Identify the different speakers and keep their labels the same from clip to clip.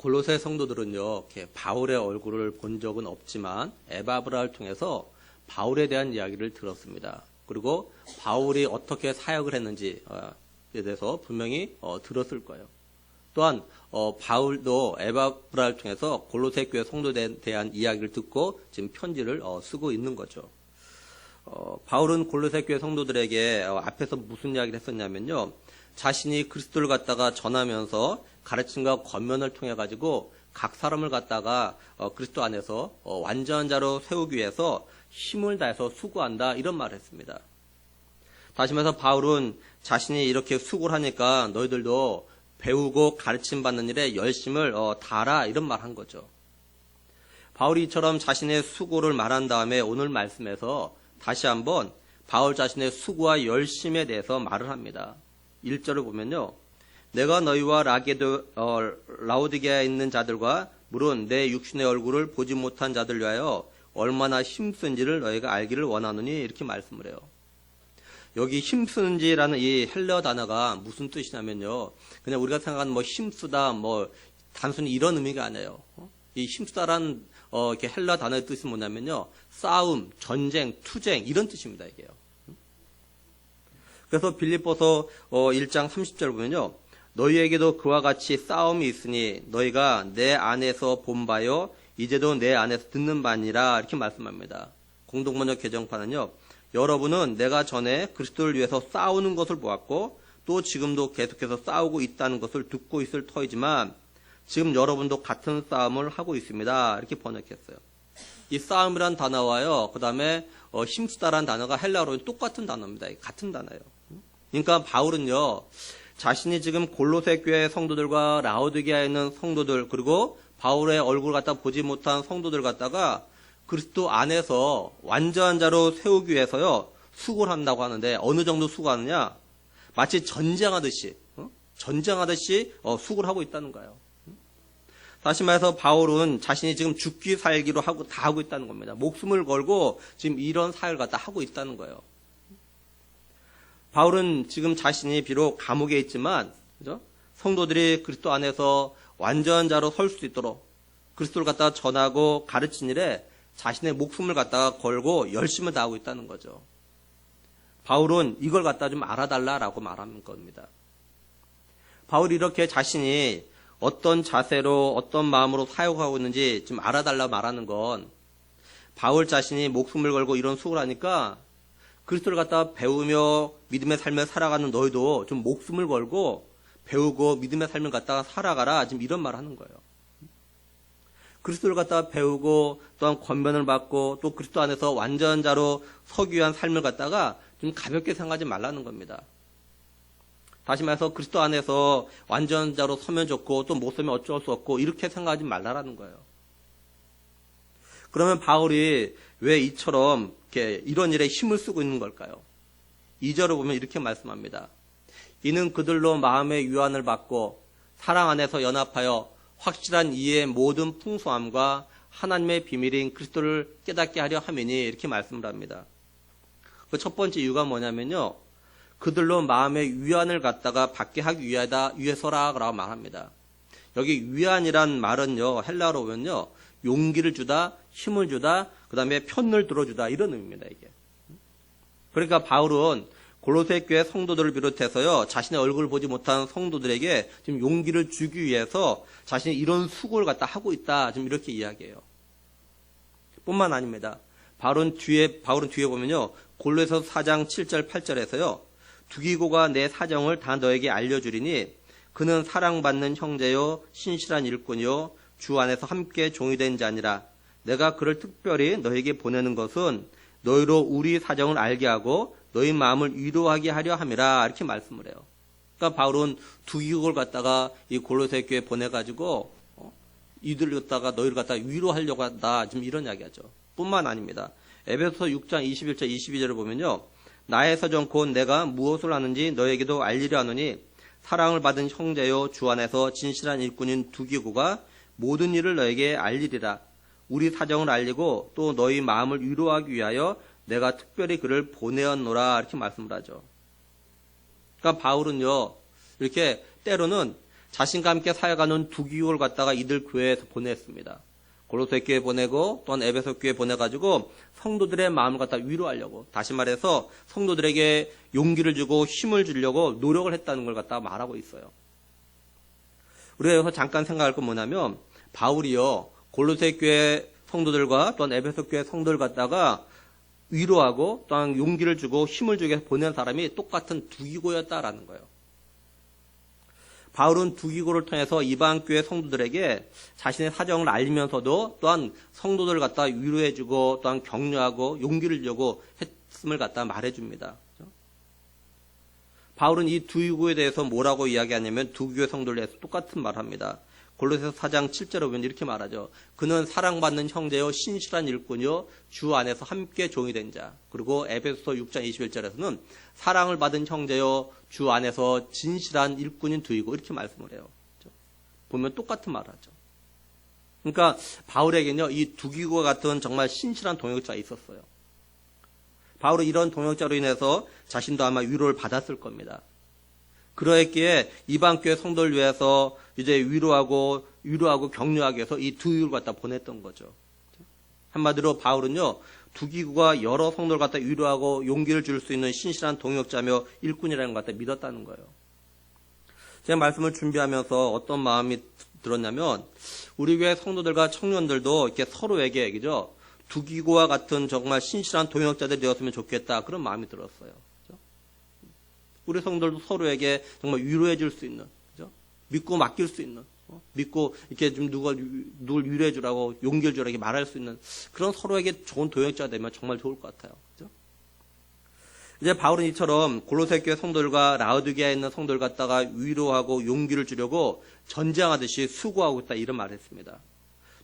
Speaker 1: 골로새 성도들은요, 이렇게 바울의 얼굴을 본 적은 없지만 에바브라를 통해서 바울에 대한 이야기를 들었습니다. 그리고 바울이 어떻게 사역을 했는지에 대해서 분명히 들었을 거예요. 또한 바울도 에바브라를 통해서 골로새 교회 성도에 대한 이야기를 듣고 지금 편지를 쓰고 있는 거죠. 바울은 골로새 교회 성도들에게 앞에서 무슨 이야기를 했었냐면요. 자신이 그리스도를 갖다가 전하면서 가르침과 권면을 통해 가지고 각 사람을 갖다가 그리스도 안에서 완전한 자로 세우기 위해서 힘을 다해서 수고한다 이런 말을 했습니다. 다시 말해서 바울은 자신이 이렇게 수고를 하니까 너희들도 배우고 가르침 받는 일에 열심을 다하라 이런 말 한 거죠. 바울이 이처럼 자신의 수고를 말한 다음에 오늘 말씀에서 다시 한번 바울 자신의 수고와 열심에 대해서 말을 합니다. 1절을 보면요. 내가 너희와 라오디게아에 있는 자들과 물론 내 육신의 얼굴을 보지 못한 자들 위하여 얼마나 힘쓴지를 너희가 알기를 원하노니 이렇게 말씀을 해요. 여기 힘쓰는지라는 이 헬러 단어가 무슨 뜻이냐면요. 그냥 우리가 생각하는 힘쓰다 단순히 이런 의미가 아니에요. 이 힘쓰다라는 이렇게 헬러 단어의 뜻이 뭐냐면요. 싸움, 전쟁, 투쟁 이런 뜻입니다. 이게요. 그래서 빌립보서 1장 30절 보면요. 너희에게도 그와 같이 싸움이 있으니 너희가 내 안에서 본 바요 이제도 내 안에서 듣는 바니라 이렇게 말씀합니다. 공동번역 개정판은요. 여러분은 내가 전에 그리스도를 위해서 싸우는 것을 보았고 또 지금도 계속해서 싸우고 있다는 것을 듣고 있을 터이지만 지금 여러분도 같은 싸움을 하고 있습니다. 이렇게 번역했어요. 이 싸움이란 단어와요. 그 다음에 힘쓰다란 단어가 헬라어로 똑같은 단어입니다. 같은 단어예요. 그러니까 바울은요. 자신이 지금 골로새 교회 성도들과 라오디게아에 있는 성도들 그리고 바울의 얼굴 갖다 보지 못한 성도들 갖다가 그리스도 안에서 완전한 자로 세우기 위해서요. 수고를 한다고 하는데 어느 정도 수고하느냐? 마치 전쟁하듯이 수고를 하고 있다는 거예요. 다시 말해서 바울은 자신이 지금 죽기 살기로 다 하고 있다는 겁니다. 목숨을 걸고 지금 이런 사역을 갖다 하고 있다는 거예요. 바울은 지금 자신이 비록 감옥에 있지만 그죠? 성도들이 그리스도 안에서 완전한 자로 설 수 있도록 그리스도를 갖다가 전하고 가르친 일에 자신의 목숨을 갖다가 걸고 열심을 다하고 있다는 거죠. 바울은 이걸 갖다 좀 알아달라라고 말하는 겁니다. 바울이 이렇게 자신이 어떤 자세로 어떤 마음으로 사역하고 있는지 좀 알아달라 말하는 건 바울 자신이 목숨을 걸고 이런 수고를 하니까 그리스도를 갖다가 배우며 믿음의 삶을 살아가는 너희도 좀 목숨을 걸고 배우고 믿음의 삶을 갖다가 살아가라 지금 이런 말을 하는 거예요. 그리스도를 갖다가 배우고 또한 권면을 받고 또 그리스도 안에서 완전한 자로 서기 위한 삶을 갖다가 좀 가볍게 생각하지 말라는 겁니다. 다시 말해서 그리스도 안에서 완전한 자로 서면 좋고 또 못 서면 어쩔 수 없고 이렇게 생각하지 말라는 거예요. 그러면 바울이 왜 이처럼 이런 일에 힘을 쓰고 있는 걸까요? 2절을 보면 이렇게 말씀합니다. 이는 그들로 마음의 유한을 받고 사랑 안에서 연합하여 확실한 이해의 모든 풍성함과 하나님의 비밀인 그리스도를 깨닫게 하려 함이니 이렇게 말씀을 합니다. 그 첫 번째 이유가 뭐냐면요. 그들로 마음의 위안을 갖다가 받게 하기 위해서라고 말합니다. 여기 위안이란 말은요. 헬라어로 보면요. 용기를 주다, 힘을 주다, 그 다음에 편을 들어주다 이런 의미입니다. 이게. 그러니까 바울은 골로새 교회 성도들을 비롯해서요. 자신의 얼굴을 보지 못한 성도들에게 지금 용기를 주기 위해서 자신이 이런 수고를 갖다 하고 있다. 지금 이렇게 이야기해요. 뿐만 아닙니다. 바울은 뒤에 보면요. 골로새서 4장 7절 8절에서요. 두기고가 내 사정을 다 너에게 알려주리니 그는 사랑받는 형제요 신실한 일꾼이요 주 안에서 함께 종이 된 자니라. 내가 그를 특별히 너에게 보내는 것은 너희로 우리 사정을 알게 하고 너희 마음을 위로하게 하려 함이라 이렇게 말씀을 해요. 그러니까 바울은 두기고를 갖다가 이 골로새 교회에 보내가지고 이들을 갖다가 너희를 갖다가 위로하려고 한다. 지금 이런 이야기하죠. 뿐만 아닙니다. 에베소서 6장 21절 22절을 보면요. 나의 서정 곧 내가 무엇을 하는지 너에게도 알리려 하노니 사랑을 받은 형제요 주 안에서 진실한 일꾼인 두기고가 모든 일을 너에게 알리리라. 우리 사정을 알리고 또 너희 마음을 위로하기 위하여 내가 특별히 그를 보내었노라 이렇게 말씀을 하죠. 그러니까 바울은요 이렇게 때로는 자신과 함께 사역하는 두기국을 갖다가 이들 교회에서 보냈습니다. 골로새 교회 보내고 또한 에베소 교회 보내가지고 성도들의 마음을 갖다 위로하려고, 다시 말해서 성도들에게 용기를 주고 힘을 주려고 노력을 했다는 걸 갖다가 말하고 있어요. 우리가 여기서 잠깐 생각할 건 뭐냐면, 바울이요 골로새 교회 성도들과 또한 에베소 교회 성도들 갖다가 위로하고 또한 용기를 주고 힘을 주기 위해서 보낸 사람이 똑같은 두기고였다라는 거예요. 바울은 두기고를 통해서 이방 교회 성도들에게 자신의 사정을 알리면서도 또한 성도들을 갖다 위로해주고 또한 격려하고 용기를 주고 했음을 갖다 말해줍니다. 바울은 이 두기고에 대해서 뭐라고 이야기하냐면 두기고의 성도들에 대해서 똑같은 말을 합니다. 골로새서 4장 7절에 보면 이렇게 말하죠. 그는 사랑받는 형제요 신실한 일꾼이요 주 안에서 함께 종이 된 자. 그리고 에베소서 6장 21절에서는 사랑을 받은 형제요 주 안에서 진실한 일꾼인 두이고 이렇게 말씀을 해요. 보면 똑같은 말을 하죠. 그러니까 바울에게는요 이 두기고와 같은 정말 신실한 동역자가 있었어요. 바울은 이런 동역자로 인해서 자신도 아마 위로를 받았을 겁니다. 그러했기에 이방교회 성도를 위해서 이제 위로하고 격려하기 위해서 이 두기구를 갖다 보냈던 거죠. 한마디로 바울은요 두기구가 여러 성도를 갖다 위로하고 용기를 줄 수 있는 신실한 동역자며 일꾼이라는 걸 갖다 믿었다는 거예요. 제가 말씀을 준비하면서 어떤 마음이 들었냐면, 우리 교회 성도들과 청년들도 이렇게 서로에게 얘기죠. 두기구와 같은 정말 신실한 동역자들이 되었으면 좋겠다, 그런 마음이 들었어요. 우리 성도들도 서로에게 정말 위로해 줄 수 있는, 그죠? 믿고 맡길 수 있는, 믿고 이렇게 좀 누굴 위로해 주라고 용기를 주라고 말할 수 있는 그런 서로에게 좋은 동역자가 되면 정말 좋을 것 같아요. 그죠? 이제 바울은 이처럼 골로새 교회 성도들과 라우디게아에 있는 성도들 갖다가 위로하고 용기를 주려고 전쟁하듯이 수고하고 있다, 이런 말을 했습니다.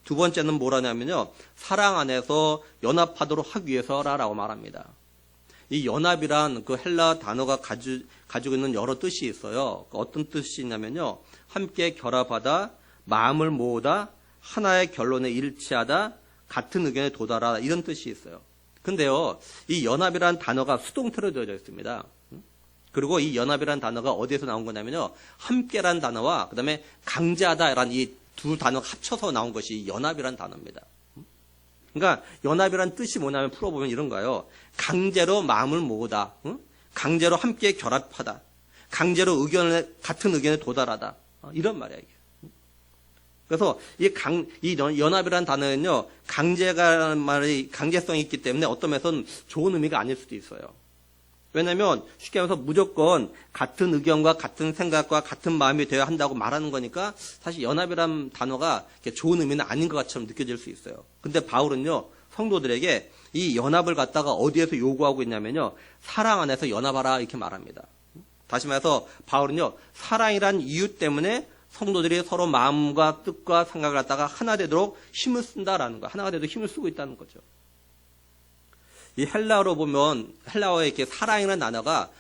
Speaker 1: 두 번째는 뭐라냐면요, 사랑 안에서 연합하도록 하기 위해서라고 말합니다. 이 연합이란 그 헬라 단어가 가지고 있는 여러 뜻이 있어요. 어떤 뜻이 있냐면요, 함께 결합하다, 마음을 모으다, 하나의 결론에 일치하다, 같은 의견에 도달하다, 이런 뜻이 있어요. 근데요, 이 연합이란 단어가 수동태로 되어져 있습니다. 그리고 이 연합이란 단어가 어디에서 나온 거냐면요, 함께란 단어와 그 다음에 강제하다라는 이 두 단어가 합쳐서 나온 것이 연합이란 단어입니다. 그러니까 연합이란 뜻이 뭐냐면 풀어보면 이런 거예요. 강제로 마음을 모으다, 강제로 함께 결합하다, 강제로 같은 의견에 도달하다, 이런 말이에요. 그래서 이 연합이란 단어는요, 강제라는 말이 강제성이 있기 때문에 어떤 면에서는 좋은 의미가 아닐 수도 있어요. 왜냐하면 쉽게 말해서 무조건 같은 의견과 같은 생각과 같은 마음이 되어야 한다고 말하는 거니까 사실 연합이란 단어가 좋은 의미는 아닌 것 같처럼 느껴질 수 있어요. 근데 바울은요, 성도들에게 이 연합을 갖다가 어디에서 요구하고 있냐면요, 사랑 안에서 연합하라, 이렇게 말합니다. 다시 말해서 바울은요, 사랑이란 이유 때문에 성도들이 서로 마음과 뜻과 생각을 갖다가 하나 되도록 힘을 쓴다라는 거, 하나가 되도록 힘을 쓰고 있다는 거죠. 이 헬라어로 보면, 헬라어에 이렇게 사랑이라는 단어가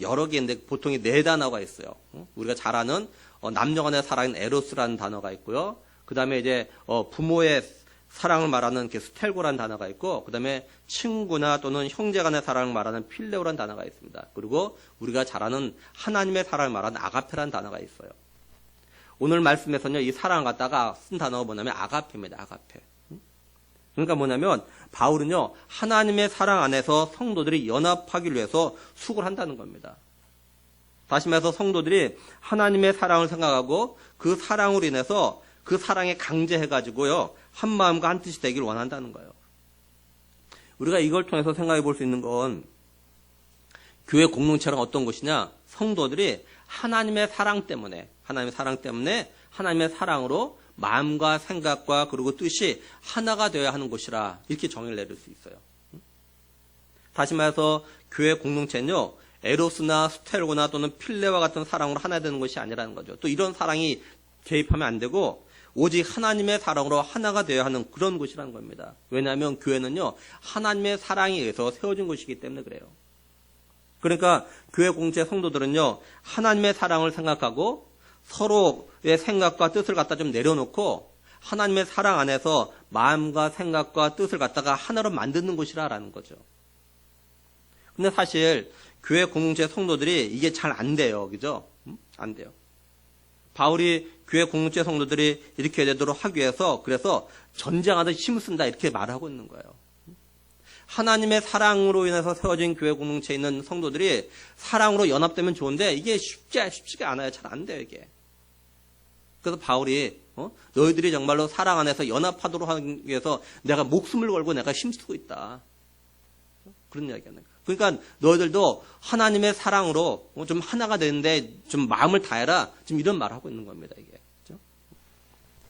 Speaker 1: 여러 개인데 보통 4단어가 있어요. 우리가 잘 아는 남녀 간의 사랑인 에로스라는 단어가 있고요. 그 다음에 이제 부모의 사랑을 말하는 스텔고라는 단어가 있고, 그 다음에 친구나 또는 형제 간의 사랑을 말하는 필레오라는 단어가 있습니다. 그리고 우리가 잘 아는 하나님의 사랑을 말하는 아가페라는 단어가 있어요. 오늘 말씀에서는요, 이 사랑을 갖다가 쓴 단어가 뭐냐면 아가페입니다. 아가페. 그러니까 뭐냐면 바울은요, 하나님의 사랑 안에서 성도들이 연합하기 위해서 수고를 한다는 겁니다. 다시 말해서 성도들이 하나님의 사랑을 생각하고 그 사랑으로 인해서 그 사랑에 강제해가지고요, 한 마음과 한 뜻이 되기를 원한다는 거예요. 우리가 이걸 통해서 생각해 볼 수 있는 건, 교회 공동체란 어떤 것이냐, 성도들이 하나님의 사랑 때문에 하나님의 사랑으로 마음과 생각과 그리고 뜻이 하나가 되어야 하는 곳이라, 이렇게 정의를 내릴 수 있어요. 다시 말해서 교회 공동체는요, 에로스나 스텔고나 또는 필레와 같은 사랑으로 하나 되는 것이 아니라는 거죠. 또 이런 사랑이 개입하면 안 되고 오직 하나님의 사랑으로 하나가 되어야 하는 그런 곳이라는 겁니다. 왜냐하면 교회는요, 하나님의 사랑에 의해서 세워진 곳이기 때문에 그래요. 그러니까 교회 공동체 성도들은요, 하나님의 사랑을 생각하고 서로의 생각과 뜻을 갖다 좀 내려놓고 하나님의 사랑 안에서 마음과 생각과 뜻을 갖다가 하나로 만드는 곳이라는 거죠. 근데 사실 교회 공동체 성도들이 이게 잘 안 돼요. 그죠? 안 돼요. 바울이 교회 공동체 성도들이 이렇게 되도록 하기 위해서 그래서 전쟁하듯 힘을 쓴다 이렇게 말하고 있는 거예요. 하나님의 사랑으로 인해서 세워진 교회 공동체에 있는 성도들이 사랑으로 연합되면 좋은데 이게 쉽지가 않아요. 잘 안 돼요, 이게. 그래서 바울이 너희들이 정말로 사랑 안에서 연합하도록 하기 위해서 내가 목숨을 걸고 내가 힘쓰고 있다. 그런 이야기하는 거예요. 그러니까 너희들도 하나님의 사랑으로 좀 하나가 되는데 좀 마음을 다해라. 좀 이런 말을 하고 있는 겁니다, 이게. 그렇죠?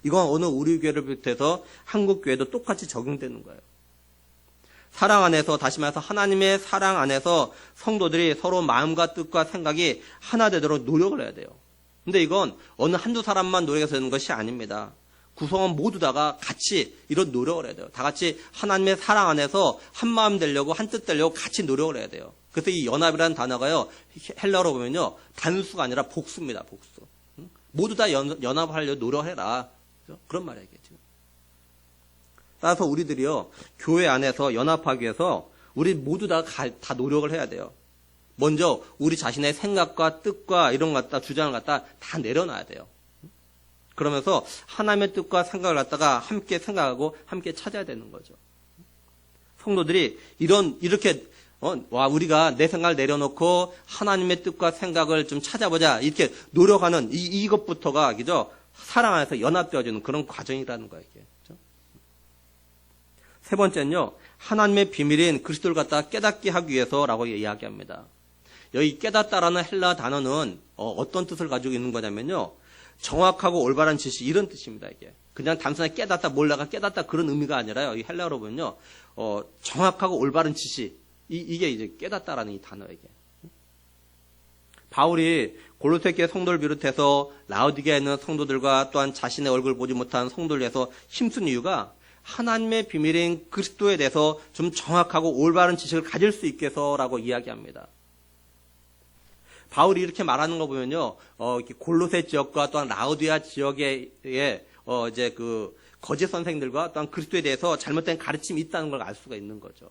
Speaker 1: 이건 어느 우리 교회를 비롯해서 한국 교회도 똑같이 적용되는 거예요. 사랑 안에서, 다시 말해서 하나님의 사랑 안에서 성도들이 서로 마음과 뜻과 생각이 하나 되도록 노력을 해야 돼요. 근데 이건 어느 한두 사람만 노력해서 되는 것이 아닙니다. 구성원 모두 다가 같이 이런 노력을 해야 돼요. 다 같이 하나님의 사랑 안에서 한 마음 되려고, 한 뜻 되려고 같이 노력을 해야 돼요. 그래서 이 연합이라는 단어가요, 헬라어로 보면요, 단수가 아니라 복수입니다, 복수. 모두 다 연합하려고 노력해라. 그런 말이겠죠. 따라서 우리들이요, 교회 안에서 연합하기 위해서 우리 모두 다 노력을 해야 돼요. 먼저 우리 자신의 생각과 뜻과 이런 것 갖다, 주장을 갖다 다 내려놔야 돼요. 그러면서 하나님의 뜻과 생각을 갖다가 함께 생각하고 함께 찾아야 되는 거죠. 성도들이 이렇게 우리가 내 생각을 내려놓고 하나님의 뜻과 생각을 좀 찾아보자 이렇게 노력하는 이것부터가 그죠? 사랑 안에서 연합되어지는 그런 과정이라는 거예요. 이게. 그렇죠? 세 번째는요, 하나님의 비밀인 그리스도를 갖다 깨닫게 하기 위해서라고 이야기합니다. 여기 깨닫다라는 헬라 단어는 어떤 뜻을 가지고 있는 거냐면요, 정확하고 올바른 지식 이런 뜻입니다. 이게 그냥 단순하게 깨닫다 몰라가 깨닫다 그런 의미가 아니라요. 이 헬라어로 보면요, 정확하고 올바른 지식 이게 이제 깨닫다라는 이 단어에게. 바울이 골로새 교회 성도를 비롯해서 라오디게아에 있는 성도들과 또한 자신의 얼굴을 보지 못한 성도를 위해서 힘쓴 이유가 하나님의 비밀인 그리스도에 대해서 좀 정확하고 올바른 지식을 가질 수 있게 해서라고 이야기합니다. 바울이 이렇게 말하는 거 보면요, 골로새 지역과 또한 라오디아 지역에 이제 그 거짓 선생들과 또한 그리스도에 대해서 잘못된 가르침이 있다는 걸 알 수가 있는 거죠.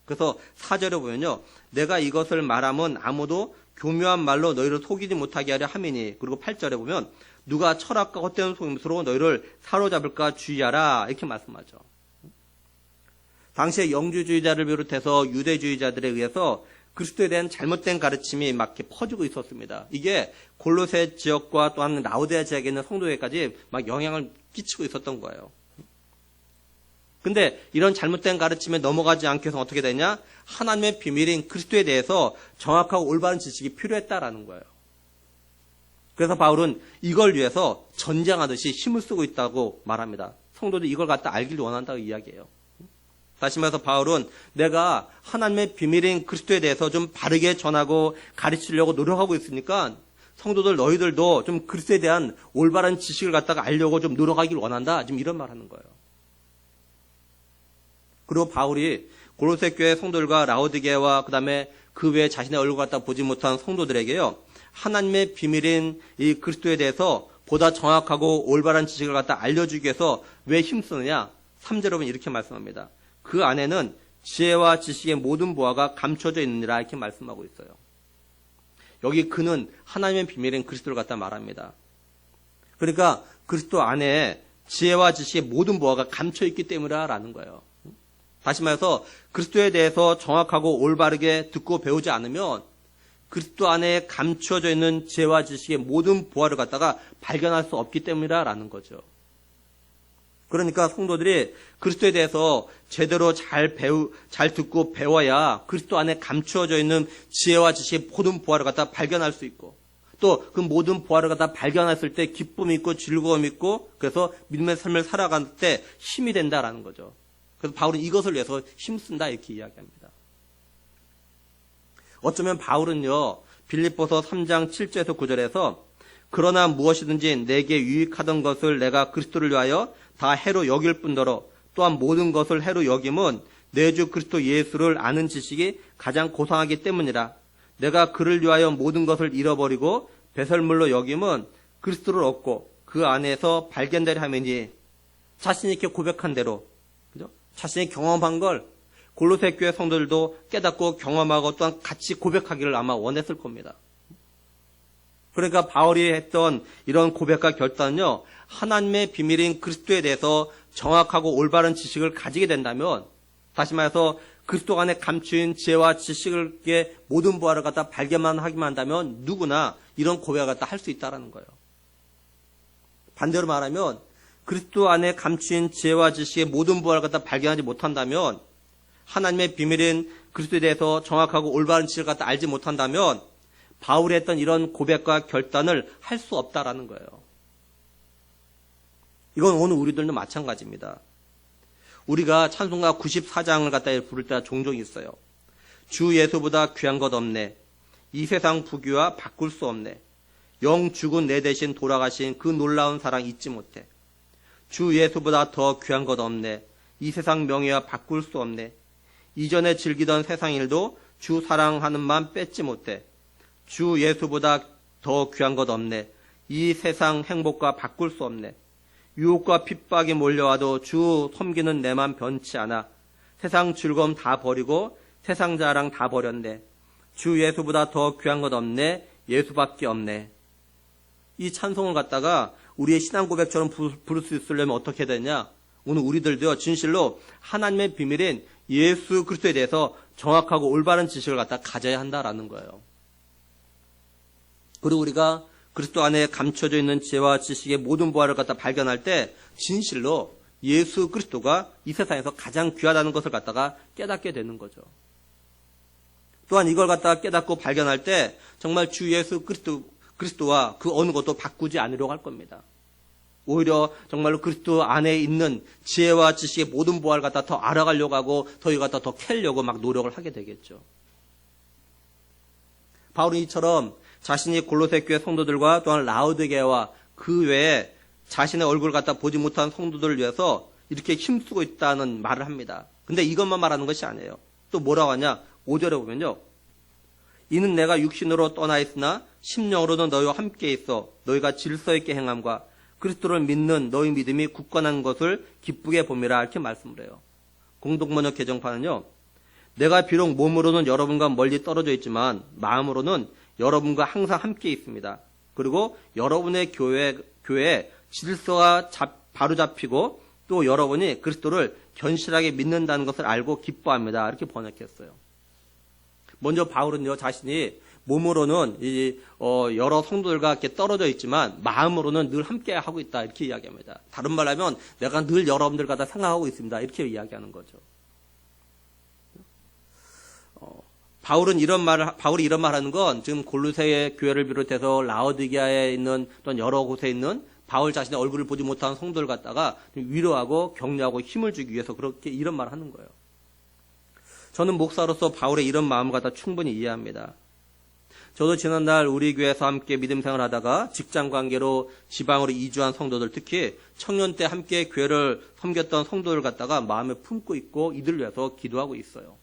Speaker 1: 그래서 4절에 보면요, 내가 이것을 말함은 아무도 교묘한 말로 너희를 속이지 못하게 하려 함이니. 그리고 8절에 보면 누가 철학과 헛되은 속임수로 너희를 사로잡을까 주의하라 이렇게 말씀하죠. 당시에 영주주의자를 비롯해서 유대주의자들에 의해서 그리스도에 대한 잘못된 가르침이 막 이렇게 퍼지고 있었습니다. 이게 골로새 지역과 또한 라오디아 지역에 있는 성도에까지 막 영향을 끼치고 있었던 거예요. 근데 이런 잘못된 가르침에 넘어가지 않기 위해서 어떻게 되냐? 하나님의 비밀인 그리스도에 대해서 정확하고 올바른 지식이 필요했다라는 거예요. 그래서 바울은 이걸 위해서 전쟁하듯이 힘을 쓰고 있다고 말합니다. 성도들이 이걸 갖다 알길 원한다고 이야기해요. 다시 말해서 바울은 내가 하나님의 비밀인 그리스도에 대해서 좀 바르게 전하고 가르치려고 노력하고 있으니까 성도들 너희들도 좀 그리스도에 대한 올바른 지식을 갖다가 알려고 좀 노력하길 원한다. 지금 이런 말 하는 거예요. 그리고 바울이 골로새 교회 성도들과 라오디게아와 그다음에 그 외에 자신의 얼굴을 갖다 보지 못한 성도들에게요, 하나님의 비밀인 이 그리스도에 대해서 보다 정확하고 올바른 지식을 갖다 알려주기 위해서 왜 힘쓰느냐? 3절에 보면 이렇게 말씀합니다. 그 안에는 지혜와 지식의 모든 보화가 감춰져 있느니라 이렇게 말씀하고 있어요. 여기 그는 하나님의 비밀인 그리스도를 갖다 말합니다. 그러니까 그리스도 안에 지혜와 지식의 모든 보화가 감춰 있기 때문이라는 거예요. 다시 말해서 그리스도에 대해서 정확하고 올바르게 듣고 배우지 않으면 그리스도 안에 감추어져 있는 지혜와 지식의 모든 보화를 갖다가 발견할 수 없기 때문이라는 거죠. 그러니까 성도들이 그리스도에 대해서 제대로 잘 듣고 배워야 그리스도 안에 감추어져 있는 지혜와 지식의 모든 보화를 갖다 발견할 수 있고, 또 그 모든 보화를 갖다 발견했을 때 기쁨이 있고 즐거움이 있고, 그래서 믿음의 삶을 살아갈 때 힘이 된다라는 거죠. 그래서 바울은 이것을 위해서 힘쓴다 이렇게 이야기합니다. 어쩌면 바울은요, 빌립보서 3장 7절에서 9절에서 그러나 무엇이든지 내게 유익하던 것을 내가 그리스도를 위하여 다 해로 여길 뿐더러 또한 모든 것을 해로 여김은 내 주 그리스도 예수를 아는 지식이 가장 고상하기 때문이라. 내가 그를 위하여 모든 것을 잃어버리고 배설물로 여김은 그리스도를 얻고 그 안에서 발견되려 함이니. 자신이 이렇게 고백한 대로, 그죠? 자신이 경험한 걸 골로새 교회 성도들도 깨닫고 경험하고 또한 같이 고백하기를 아마 원했을 겁니다. 그러니까 바울이 했던 이런 고백과 결단은요, 하나님의 비밀인 그리스도에 대해서 정확하고 올바른 지식을 가지게 된다면, 다시 말해서 그리스도 안에 감추인 지혜와 지식을 모든 부활을 갖다 발견만 하기만 한다면 누구나 이런 고백을 갖다 할 수 있다라는 거예요. 반대로 말하면 그리스도 안에 감추인 지혜와 지식의 모든 부활을 갖다 발견하지 못한다면, 하나님의 비밀인 그리스도에 대해서 정확하고 올바른 지식을 갖다 알지 못한다면 바울이 했던 이런 고백과 결단을 할 수 없다라는 거예요. 이건 오늘 우리들도 마찬가지입니다. 우리가 찬송가 94장을 갖다 부를 때가 종종 있어요. 주 예수보다 귀한 것 없네. 이 세상 부귀와 바꿀 수 없네. 영 죽은 내 대신 돌아가신 그 놀라운 사랑 잊지 못해. 주 예수보다 더 귀한 것 없네. 이 세상 명예와 바꿀 수 없네. 이전에 즐기던 세상 일도 주 사랑하는 마음 뺏지 못해. 주 예수보다 더 귀한 것 없네. 이 세상 행복과 바꿀 수 없네. 유혹과 핍박이 몰려와도 주 섬기는 내 맘 변치 않아. 세상 즐거움 다 버리고 세상 자랑 다 버렸네. 주 예수보다 더 귀한 것 없네. 예수밖에 없네. 이 찬송을 갖다가 우리의 신앙 고백처럼 부를 수 있으려면 어떻게 되냐? 오늘 우리들도요, 진실로 하나님의 비밀인 예수 그리스도에 대해서 정확하고 올바른 지식을 갖다 가져야 한다라는 거예요. 그리고 우리가 그리스도 안에 감춰져 있는 지혜와 지식의 모든 부활을 갖다 발견할 때 진실로 예수 그리스도가 이 세상에서 가장 귀하다는 것을 갖다가 깨닫게 되는 거죠. 또한 이걸 갖다가 깨닫고 발견할 때 정말 주 예수 그리스도와 그 어느 것도 바꾸지 않으려고 할 겁니다. 오히려 정말로 그리스도 안에 있는 지혜와 지식의 모든 부활을 갖다 더 알아가려고 하고 더 이걸 갖다 더 캐려고 막 노력을 하게 되겠죠. 바울은 이처럼 자신이 골로새 교회 성도들과 또한 라우디게아와 그 외에 자신의 얼굴을 갖다 보지 못한 성도들을 위해서 이렇게 힘쓰고 있다는 말을 합니다. 근데 이것만 말하는 것이 아니에요. 또 뭐라고 하냐? 5절에 보면요. 이는 내가 육신으로 떠나 있으나 심령으로는 너희와 함께 있어 너희가 질서 있게 행함과 그리스도를 믿는 너희 믿음이 굳건한 것을 기쁘게 봄이라 이렇게 말씀을 해요. 공동번역 개정판은요. 내가 비록 몸으로는 여러분과 멀리 떨어져 있지만 마음으로는 여러분과 항상 함께 있습니다. 그리고 여러분의 교회에 질서가 바로 잡히고 또 여러분이 그리스도를 견실하게 믿는다는 것을 알고 기뻐합니다. 이렇게 번역했어요. 먼저 바울은요, 자신이 몸으로는 여러 성도들과 이렇게 떨어져 있지만 마음으로는 늘 함께 하고 있다. 이렇게 이야기합니다. 다른 말로 하면 내가 늘 여러분들과 다 생각하고 있습니다. 이렇게 이야기하는 거죠. 바울이 이런 말 하는 건 지금 골로새의 교회를 비롯해서 라오디게아에 있는 또는 여러 곳에 있는 바울 자신의 얼굴을 보지 못한 성도를 갖다가 위로하고 격려하고 힘을 주기 위해서 그렇게 이런 말 하는 거예요. 저는 목사로서 바울의 이런 마음을 갖다 충분히 이해합니다. 저도 지난날 우리 교회에서 함께 믿음 생활하다가 직장 관계로 지방으로 이주한 성도들, 특히 청년 때 함께 교회를 섬겼던 성도들 갖다가 마음에 품고 있고 이들을 위해서 기도하고 있어요.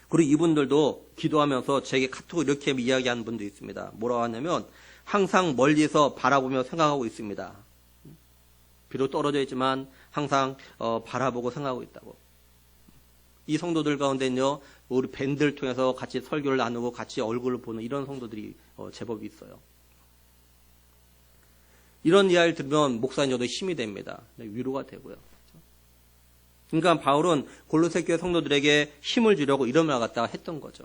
Speaker 1: 그리고 이분들도 기도하면서 제게 카톡을 이렇게 이야기하는 분도 있습니다. 뭐라고 하냐면 항상 멀리서 바라보며 생각하고 있습니다. 비록 떨어져 있지만 항상 바라보고 생각하고 있다고. 이 성도들 가운데는요, 우리 밴드를 통해서 같이 설교를 나누고 같이 얼굴을 보는 이런 성도들이 제법 있어요. 이런 이야기를 들으면 목사님 저도 힘이 됩니다. 위로가 되고요. 그러니까 바울은 골로새 교회 성도들에게 힘을 주려고 이런 말 갖다가 했던 거죠.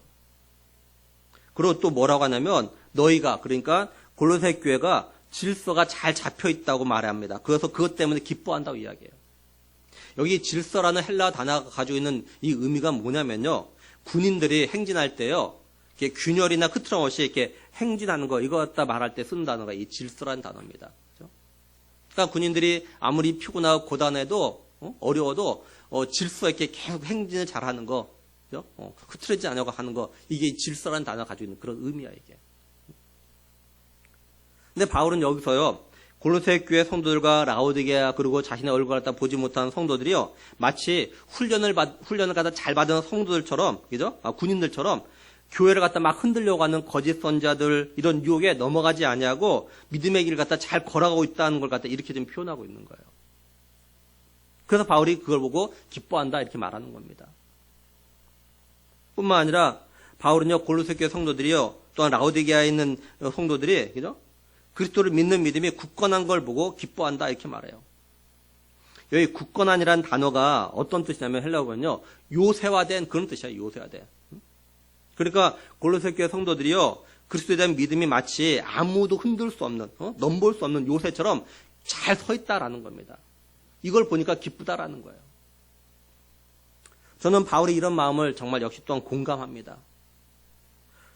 Speaker 1: 그리고 또 뭐라고 하냐면 너희가, 그러니까 골로새 교회가 질서가 잘 잡혀 있다고 말합니다. 그래서 그것 때문에 기뻐한다고 이야기해요. 여기 질서라는 헬라 단어가 가지고 있는 이 의미가 뭐냐면요. 군인들이 행진할 때요. 이렇게 균열이나 흐트러짐없이 이렇게 행진하는 거, 이거 갖다 말할 때 쓰는 단어가 이 질서라는 단어입니다. 그렇죠? 그러니까 군인들이 아무리 피곤하고 고단해도 어려워도 질서 있게 계속 행진을 잘하는 거, 그렇죠? 흐트러지지 않으려고 하는 거, 이게 질서라는 단어가 가지고 있는 그런 의미야 이게. 근데 바울은 여기서요. 골로새 교회 성도들과 라오디게아 그리고 자신의 얼굴을 갖다 보지 못한 성도들이요. 마치 훈련을 갖다 잘 받은 성도들처럼, 그죠? 군인들처럼 교회를 갖다 막 흔들려고 하는 거짓 선자들 이런 유혹에 넘어가지 아니하고 믿음의 길을 갖다 잘 걸어가고 있다는 걸 갖다 이렇게 좀 표현하고 있는 거예요. 그래서 바울이 그걸 보고 기뻐한다 이렇게 말하는 겁니다. 뿐만 아니라 바울은요 골로새 교회 성도들이요 또한 라오디게아에 있는 성도들이, 그죠? 그리스도를 믿는 믿음이 굳건한 걸 보고 기뻐한다, 이렇게 말해요. 여기 굳건한이라는 단어가 어떤 뜻이냐면 헬라어는요, 요새화된 그런 뜻이에요, 요새화된. 그러니까 골로새 교회 성도들이요, 그리스도에 대한 믿음이 마치 아무도 흔들 수 없는, 넘볼 수 없는 요새처럼 잘 서 있다라는 겁니다. 이걸 보니까 기쁘다라는 거예요. 저는 바울의 이런 마음을 정말 역시 또한 공감합니다.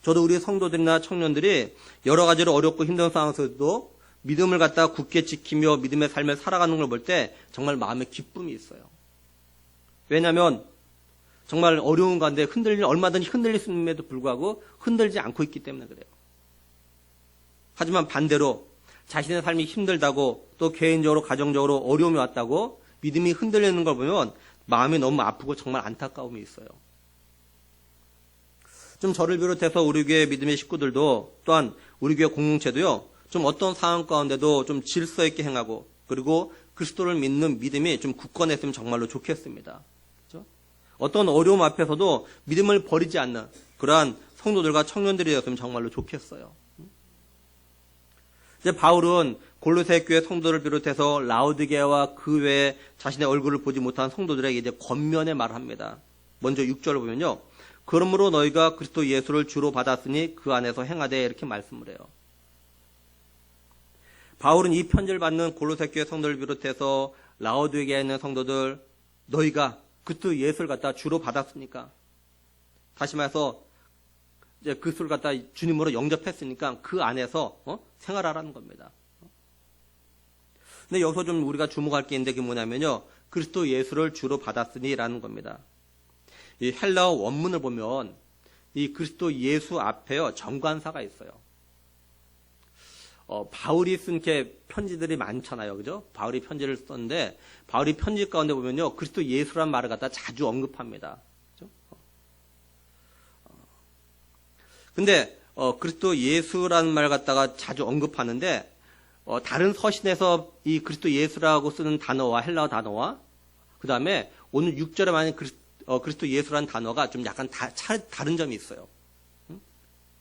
Speaker 1: 저도 우리 성도들이나 청년들이 여러 가지로 어렵고 힘든 상황에서도 믿음을 갖다가 굳게 지키며 믿음의 삶을 살아가는 걸 볼 때 정말 마음에 기쁨이 있어요. 왜냐하면 정말 어려운 가운데 얼마든지 흔들릴 수 있음에도 불구하고 흔들지 않고 있기 때문에 그래요. 하지만 반대로 자신의 삶이 힘들다고 또 개인적으로 가정적으로 어려움이 왔다고 믿음이 흔들리는 걸 보면 마음이 너무 아프고 정말 안타까움이 있어요. 좀 저를 비롯해서 우리 교회 믿음의 식구들도 또한 우리 교회 공동체도요, 좀 어떤 상황 가운데도 좀 질서 있게 행하고 그리고 그리스도를 믿는 믿음이 좀 굳건했으면 정말로 좋겠습니다. 그렇죠? 어떤 어려움 앞에서도 믿음을 버리지 않는 그러한 성도들과 청년들이 되었으면 정말로 좋겠어요. 이제 바울은 골로새 교회 성도를 비롯해서 라오디게아와 그 외에 자신의 얼굴을 보지 못한 성도들에게 이제 권면의 말을 합니다. 먼저 6절을 보면요. 그러므로 너희가 그리스도 예수를 주로 받았으니 그 안에서 행하되 이렇게 말씀을 해요. 바울은 이 편지를 받는 골로새 교회 성도를 비롯해서 라오디게아에 있는 성도들, 너희가 그리스도 예수를 갖다 주로 받았으니까, 다시 말해서 이제 그리스도를 갖다 주님으로 영접했으니까 그 안에서 생활하라는 겁니다. 근데 여기서 좀 우리가 주목할 게 있는데 그게 뭐냐면요, 그리스도 예수를 주로 받았으니라는 겁니다. 이 헬라어 원문을 보면 이 그리스도 예수 앞에요 정관사가 있어요. 바울이 쓴 이렇게 편지들이 많잖아요, 그죠? 바울이 편지를 썼는데 바울이 편지 가운데 보면요 그리스도 예수란 말을 갖다 자주 언급합니다. 그죠? 근데 그리스도 예수라는 말을 갖다가 자주 언급하는데 다른 서신에서 이 그리스도 예수라고 쓰는 단어와 헬라어 단어와 그 다음에 오늘 6절에 많은 그리스도 예수라는 단어가 좀 약간 다른 점이 있어요.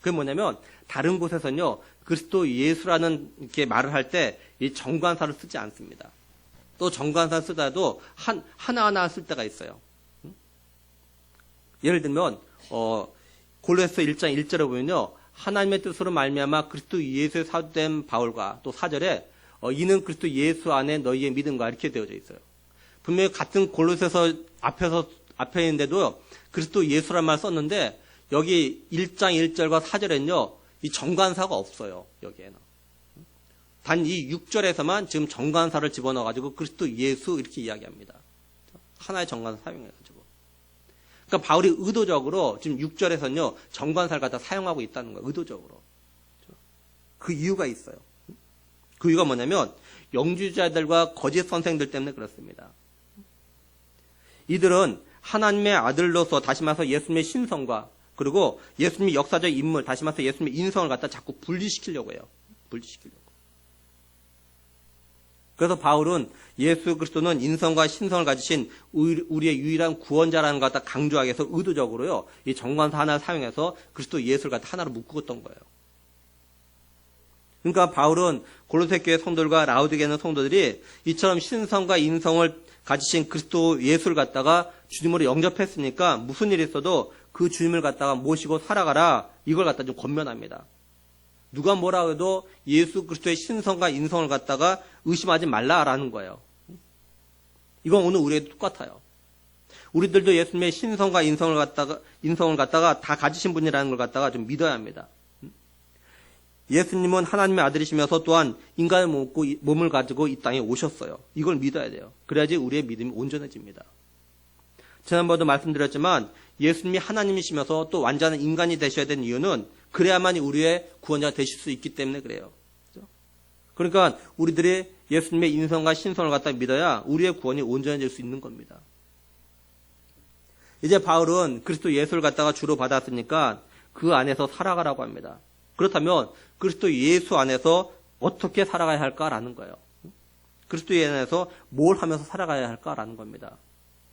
Speaker 1: 그게 뭐냐면 다른 곳에서는요 그리스도 예수라는 이렇게 말을 할 때 이 정관사를 쓰지 않습니다. 또 정관사 쓰다도 하나하나 쓸 때가 있어요. 예를 들면 골로새 1장 1절에 보면요 하나님의 뜻으로 말미암아 그리스도 예수의 사도된 바울과 또 4절에 이는 그리스도 예수 안에 너희의 믿음과 이렇게 되어져 있어요. 분명히 같은 골로새서 앞에 있는데도 그리스도 예수란 말 썼는데 여기 1장 1절과 4절에는요 이 정관사가 없어요. 여기에는 단 이 6절에서만 지금 정관사를 집어넣어가지고 그리스도 예수 이렇게 이야기합니다. 하나의 정관사 사용해가지고. 그러니까 바울이 의도적으로 지금 6절에서는요 정관사를 갖다 사용하고 있다는 거예요. 의도적으로. 그 이유가 있어요. 그 이유가 뭐냐면 영주자들과 거짓 선생들 때문에 그렇습니다. 이들은 하나님의 아들로서 다시 말해서 예수님의 신성과 그리고 예수님의 역사적 인물, 다시 말해서 예수님의 인성을 갖다 자꾸 분리시키려고 해요. 분리시키려고. 그래서 바울은 예수 그리스도는 인성과 신성을 가지신 우리의 유일한 구원자라는 걸 갖다 강조하기 위해서 의도적으로요, 이 정관사 하나를 사용해서 그리스도 예수를 갖다 하나로 묶었던 거예요. 그러니까 바울은 골로새 교회 성도들과 라오디게아 있는 성도들이 이처럼 신성과 인성을 가지신 그리스도 예수를 갖다가 주님으로 영접했으니까 무슨 일이 있어도 그 주님을 갖다가 모시고 살아가라, 이걸 갖다 좀 권면합니다. 누가 뭐라 해도 예수 그리스도의 신성과 인성을 갖다가 의심하지 말라라는 거예요. 이건 오늘 우리에도 똑같아요. 우리들도 예수님의 신성과 인성을 갖다가 다 가지신 분이라는 걸 갖다가 좀 믿어야 합니다. 예수님은 하나님의 아들이시면서 또한 인간의 몸을 가지고 이 땅에 오셨어요. 이걸 믿어야 돼요. 그래야지 우리의 믿음이 온전해집니다. 지난번에도 말씀드렸지만 예수님이 하나님이시면서 또 완전한 인간이 되셔야 되는 이유는 그래야만 우리의 구원자가 되실 수 있기 때문에 그래요. 그러니까 우리들이 예수님의 인성과 신성을 갖다 믿어야 우리의 구원이 온전해질 수 있는 겁니다. 이제 바울은 그리스도 예수를 갖다가 주로 받았으니까 그 안에서 살아가라고 합니다. 그렇다면 그리스도 예수 안에서 어떻게 살아가야 할까라는 거예요. 그리스도 안에서 뭘 하면서 살아가야 할까라는 겁니다.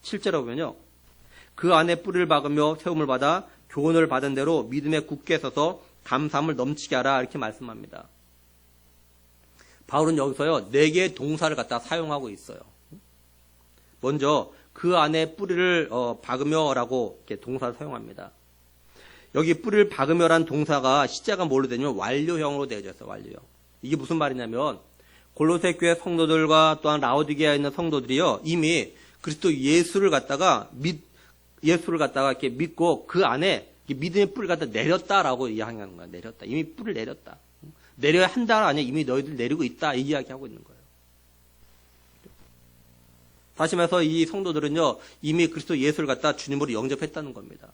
Speaker 1: 실제로 보면요, 그 안에 뿌리를 박으며 세움을 받아 교훈을 받은 대로 믿음에 굳게 서서 감사함을 넘치게 하라 이렇게 말씀합니다. 바울은 여기서요 4개의 동사를 갖다 사용하고 있어요. 먼저 그 안에 뿌리를 박으며라고 이렇게 동사를 사용합니다. 여기 뿌리를 박으며란 동사가 시제가 뭘로 되냐면 완료형으로 되어져 있어요. 완료형. 이게 무슨 말이냐면 골로새 교회 성도들과 또한 라오디게아에 있는 성도들이요 이미 그리스도 예수를 갖다가 이렇게 믿고 그 안에 믿음의 뿌리를 갖다 내렸다라고 이야기하는 거야. 내렸다. 이미 뿌리를 내렸다. 내려야 한다 아니야. 이미 너희들 내리고 있다. 이 이야기하고 있는 거예요. 다시 말해서 이 성도들은요 이미 그리스도 예수를 갖다 주님으로 영접했다는 겁니다.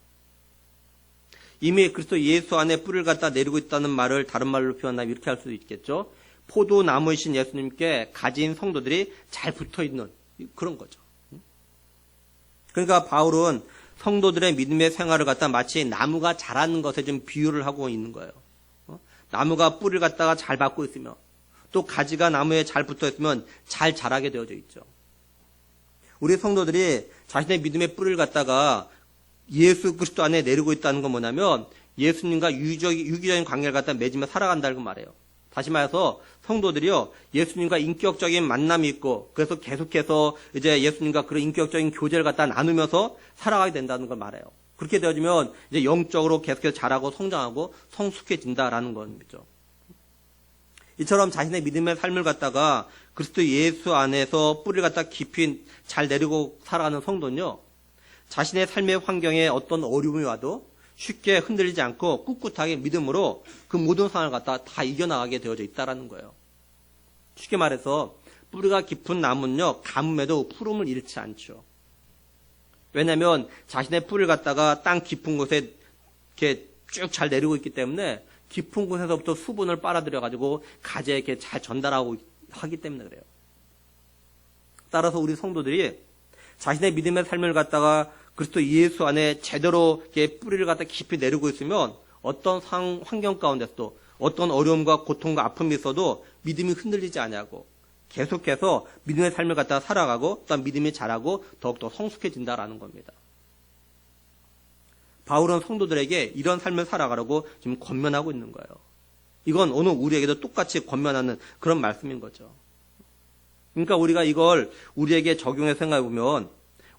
Speaker 1: 이미 그리스도 예수 안에 뿌리를 갖다 내리고 있다는 말을 다른 말로 표현하면 이렇게 할 수도 있겠죠. 포도나무이신 예수님께 가진 성도들이 잘 붙어있는 그런 거죠. 그러니까 바울은 성도들의 믿음의 생활을 갖다 마치 나무가 자라는 것에 좀 비유를 하고 있는 거예요. 나무가 뿌리를 갖다가 잘 받고 있으면 또 가지가 나무에 잘 붙어 있으면 잘 자라게 되어져 있죠. 우리 성도들이 자신의 믿음의 뿌리를 갖다가 예수 그리스도 안에 내리고 있다는 건 뭐냐면 예수님과 유기적인 관계를 갖다 맺으며 살아간다는 말이에요. 다시 말해서 성도들이요 예수님과 인격적인 만남이 있고 그래서 계속해서 이제 예수님과 그런 인격적인 교제를 갖다 나누면서 살아가게 된다는 걸 말해요. 그렇게 되어지면 이제 영적으로 계속해서 자라고 성장하고 성숙해진다라는 거죠. 이처럼 자신의 믿음의 삶을 갖다가 그리스도 예수 안에서 뿌리를 갖다 깊이 잘 내리고 살아가는 성도는요 자신의 삶의 환경에 어떤 어려움이 와도 쉽게 흔들리지 않고 꿋꿋하게 믿음으로 그 모든 상황을 갖다 다 이겨나가게 되어져 있다라는 거예요. 쉽게 말해서 뿌리가 깊은 나무는요 가뭄에도 푸름을 잃지 않죠. 왜냐하면 자신의 뿌리를 갖다가 땅 깊은 곳에 이렇게 쭉 잘 내리고 있기 때문에 깊은 곳에서부터 수분을 빨아들여 가지고 가지에 이렇게 잘 전달하고 하기 때문에 그래요. 따라서 우리 성도들이 자신의 믿음의 삶을 갖다가 그리스도 예수 안에 제대로 이렇게 뿌리를 갖다 깊이 내리고 있으면 어떤 환경 가운데서도 어떤 어려움과 고통과 아픔이 있어도 믿음이 흔들리지 않냐고 계속해서 믿음의 삶을 갖다가 살아가고 또 믿음이 자라고 더욱더 성숙해진다라는 겁니다. 바울은 성도들에게 이런 삶을 살아가라고 지금 권면하고 있는 거예요. 이건 오늘 우리에게도 똑같이 권면하는 그런 말씀인 거죠. 그러니까 우리가 이걸 우리에게 적용해서 생각해 보면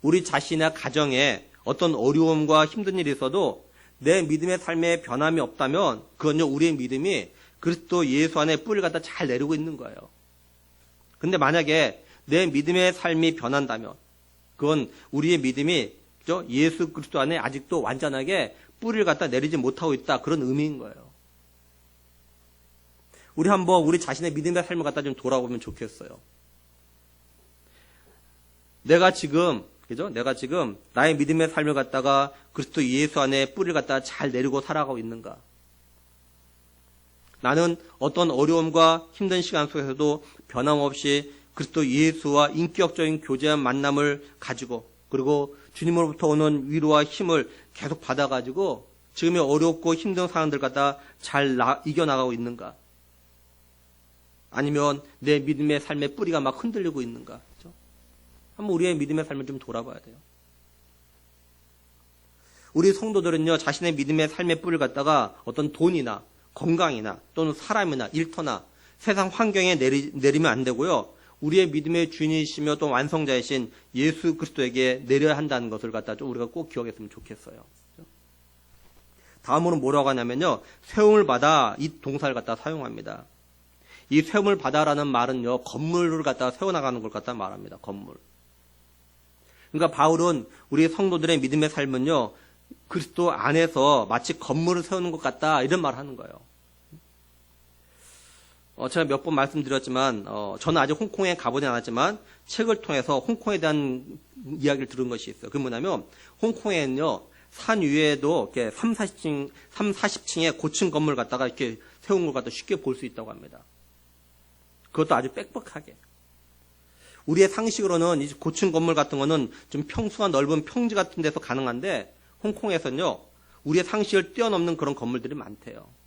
Speaker 1: 우리 자신의 가정에 어떤 어려움과 힘든 일이 있어도 내 믿음의 삶에 변함이 없다면 그건요 우리의 믿음이 그리스도 예수 안에 뿌리를 갖다 잘 내리고 있는 거예요. 근데 만약에 내 믿음의 삶이 변한다면 그건 우리의 믿음이 예수 그리스도 안에 아직도 완전하게 뿌리를 갖다 내리지 못하고 있다 그런 의미인 거예요. 우리 한번 우리 자신의 믿음의 삶을 갖다 좀 돌아보면 좋겠어요. 내가 지금 나의 믿음의 삶을 갖다가 그리스도 예수 안에 뿌리를 갖다가 잘 내리고 살아가고 있는가? 나는 어떤 어려움과 힘든 시간 속에서도 변함없이 그리스도 예수와 인격적인 교제한 만남을 가지고 그리고 주님으로부터 오는 위로와 힘을 계속 받아가지고 지금의 어렵고 힘든 상황들 갖다 잘 이겨나가고 있는가? 아니면 내 믿음의 삶의 뿌리가 막 흔들리고 있는가? 그렇죠? 한번 우리의 믿음의 삶을 좀 돌아봐야 돼요. 우리 성도들은요, 자신의 믿음의 삶의 뿌리를 갖다가 어떤 돈이나 건강이나 또는 사람이나 일터나 세상 환경에 내리면 안 되고요. 우리의 믿음의 주인이시며 또 완성자이신 예수 그리스도에게 내려야 한다는 것을 갖다 좀 우리가 꼭 기억했으면 좋겠어요. 다음으로 뭐라고 하냐면요. 세움을 받아 이 동사를 갖다 사용합니다. 이 세움을 받아라는 말은요. 건물을 갖다 세워나가는 걸 갖다 말합니다. 건물. 그러니까 바울은 우리 성도들의 믿음의 삶은요. 그리스도 안에서 마치 건물을 세우는 것 같다 이런 말을 하는 거예요. 제가 몇 번 말씀드렸지만 저는 아직 홍콩에 가보지 않았지만 책을 통해서 홍콩에 대한 이야기를 들은 것이 있어요. 그게 뭐냐면 홍콩에는요. 산 위에도 이렇게 40층의 고층 건물 갖다가 이렇게 세운 걸 갖다 쉽게 볼 수 있다고 합니다. 그것도 아주 빽빽하게. 우리의 상식으로는 이 고층 건물 같은 거는 좀 평수가 넓은 평지 같은 데서 가능한데 홍콩에서는요. 우리의 상식을 뛰어넘는 그런 건물들이 많대요.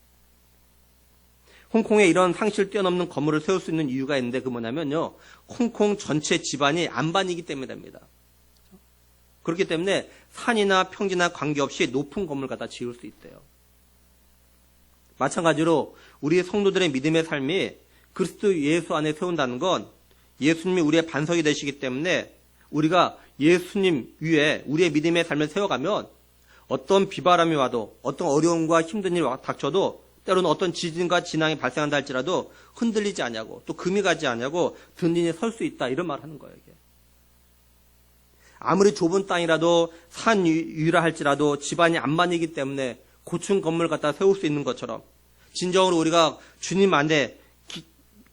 Speaker 1: 홍콩에 이런 상식을 뛰어넘는 건물을 세울 수 있는 이유가 있는데 그게 뭐냐면요. 홍콩 전체 지반이 안반이기 때문입니다. 그렇기 때문에 산이나 평지나 관계없이 높은 건물 갖다 지을 수 있대요. 마찬가지로 우리 성도들의 믿음의 삶이 그리스도 예수 안에 세운다는 건 예수님이 우리의 반석이 되시기 때문에 우리가 예수님 위에 우리의 믿음의 삶을 세워가면 어떤 비바람이 와도 어떤 어려움과 힘든 일이 닥쳐도 때로는 어떤 지진과 진앙이 발생한다 할지라도 흔들리지 않냐고 또 금이 가지 않냐고 든든히 설 수 있다 이런 말을 하는 거예요. 이게. 아무리 좁은 땅이라도 산 위라 할지라도 집안이 안반이기 때문에 고층 건물 갖다 세울 수 있는 것처럼 진정으로 우리가 주님 안에